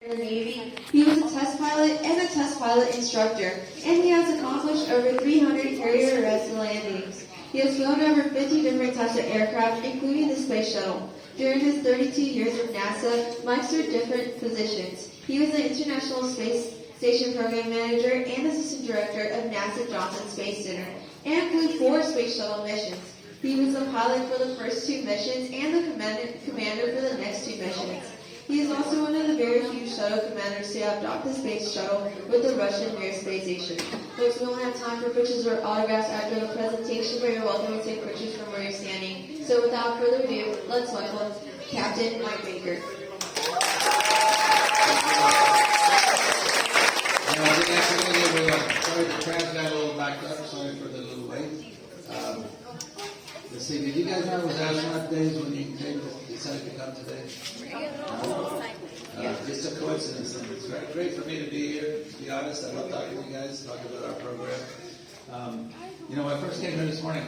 in the Navy. He was a test pilot and a test pilot instructor, and he has accomplished over 300 carrier arrests and landings. He has flown over 50 different types of aircraft, including the Space Shuttle. During his 32 years with NASA, Mike served different positions. He was the International Space Station Program Manager and Assistant Director of NASA Johnson Space Center, and flew 4 Space Shuttle missions. He was the pilot for the first 2 missions and the commander for the next 2 missions. He is also one of the very few shuttle commanders to have docked the space shuttle with the Russian Mir space station. Folks, we only have time for pictures or autographs after the presentation, but you're welcome to take pictures from where you're standing. So without further ado, let's welcome Captain Mike Baker. Good afternoon, everyone. Sorry the crowd got a little backed up. Sorry for the little wait. Let's see, did you guys know it was astronaut days when you decided to come today? Just a coincidence. It's great for me to be here, to be honest. I love talking to you guys, talking about our program. When I first came here this morning,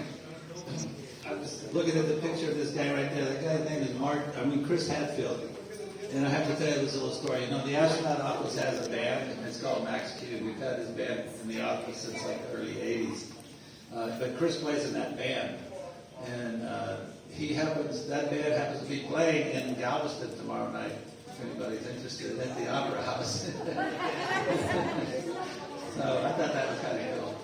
I was looking at the picture of this guy right there. That guy's name is Chris Hadfield. And I have to tell you this little story. The astronaut office has a band, and it's called Max Q. We've had this band in the office since like the early 80s. But Chris plays in that band. And that band happens to be playing in Galveston tomorrow night, if anybody's interested, at the Opera House. So I thought that was kind of cool.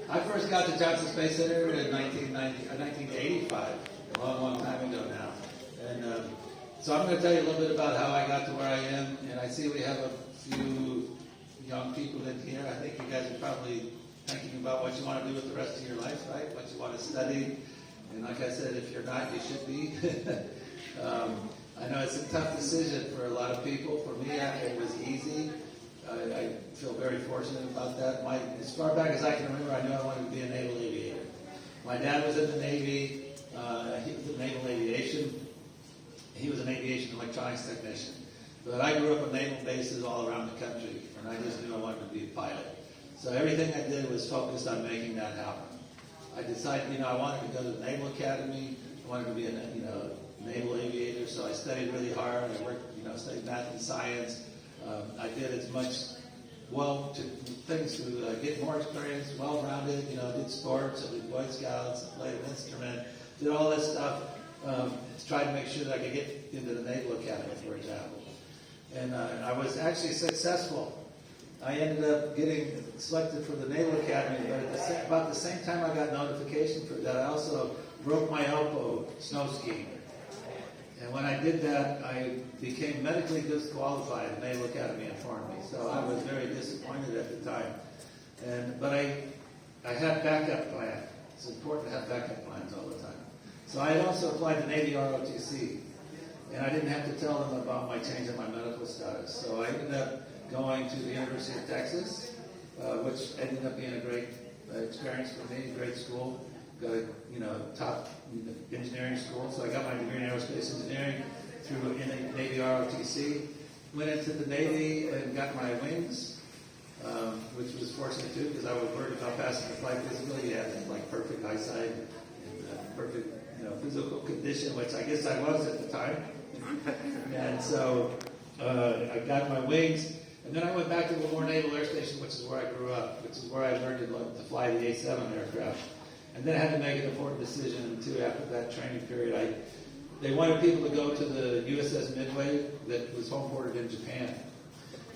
I first got to Johnson Space Center in 1985, a long, long time ago now. And so I'm going to tell you a little bit about how I got to where I am. And I see we have a few young people in here. I think you guys are probably thinking about what you want to do with the rest of your life, right? What you want to study. And like I said, if you're not, you should be. I know it's a tough decision for a lot of people. For me, it was easy. I feel very fortunate about that. As far back as I can remember, I knew I wanted to be a naval aviator. My dad was in the Navy. He was in naval aviation. He was an aviation electronics technician. But I grew up on naval bases all around the country, and I just knew I wanted to be a pilot. So everything I did was focused on making that happen. I decided, I wanted to go to the Naval Academy. I wanted to be a, naval aviator. So I studied really hard. I worked, studied math and science. I did as much things to get more experience, well-rounded. Did sports. I did Boy Scouts. I played an instrument. Did all this stuff to try to make sure that I could get into the Naval Academy, for example. And I was actually successful. I ended up getting selected for the Naval Academy, but at about the same time I got notification for that, I also broke my elbow snow skiing. And when I did that, I became medically disqualified. The Naval Academy informed me. So I was very disappointed at the time. But I had backup plan. It's important to have backup plans all the time. So I had also applied to Navy ROTC. And I didn't have to tell them about my change in my medical status. So I ended up going to the University of Texas, which ended up being a great experience for me, great school. Got a top engineering school, so I got my degree in aerospace engineering through Navy ROTC. Went into the Navy and got my wings, which was fortunate too, because I was worried about passing the flight physical. You had like perfect eyesight and perfect physical condition, which I guess I was at the time. And so I got my wings. And then I went back to Lemoore Naval Air Station, which is where I grew up, which is where I learned to fly the A-7 aircraft. And then I had to make an important decision, too, after that training period. They wanted people to go to the USS Midway that was homeported in Japan.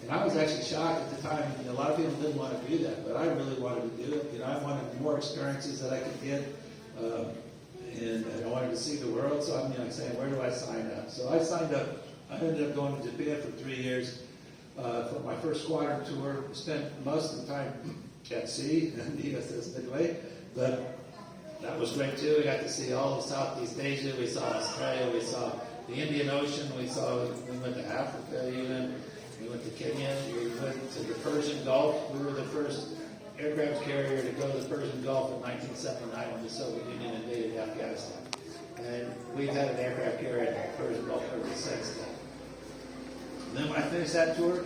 And I was actually shocked at the time. A lot of people didn't want to do that, but I really wanted to do it. I wanted more experiences that I could get, and I wanted to see the world. So I'm saying, where do I sign up? So I signed up. I ended up going to Japan for 3 years. For my first squadron tour, spent most of the time at sea in the USS Midway, but that was great too. We got to see all of Southeast Asia. We saw Australia. We saw the Indian Ocean. We went to Africa even. We went to Kenya. We went to the Persian Gulf. We were the first aircraft carrier to go to the Persian Gulf in 1979 when the Soviet Union invaded Afghanistan. And we've had an aircraft carrier in the Persian Gulf ever since then. And then when I finished that tour,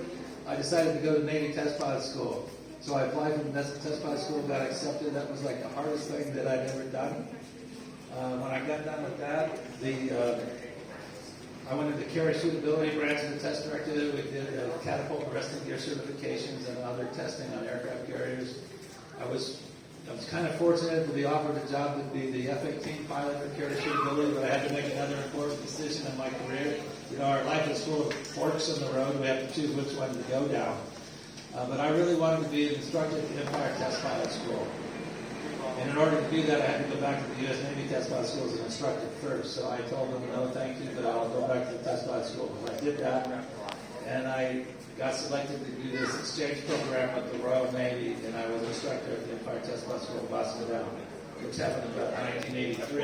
I decided to go to Navy Test Pilot School. So I applied for the Test Pilot School, got accepted. That was like the hardest thing that I'd ever done. When I got done with that, I went into carrier suitability branch of the test director. We did catapult and resting gear certifications and other testing on aircraft carriers. I was kind of fortunate to be offered a job to be the F-18 pilot for carrier suitability, but I had to make another important decision in my career. You know, our life is full of forks in the road. We have to choose which one to go down. But I really wanted to be an instructor at the Empire Test Pilot School. And in order to do that, I had to go back to the U.S. Navy Test Pilot School as an instructor first. So I told them, no, thank you, but I'll go back to the Test Pilot School. So I did that, and I got selected to do this exchange program with the Royal Navy, and I was an instructor at the Empire Test Pilot School in Boston, which happened about 1983.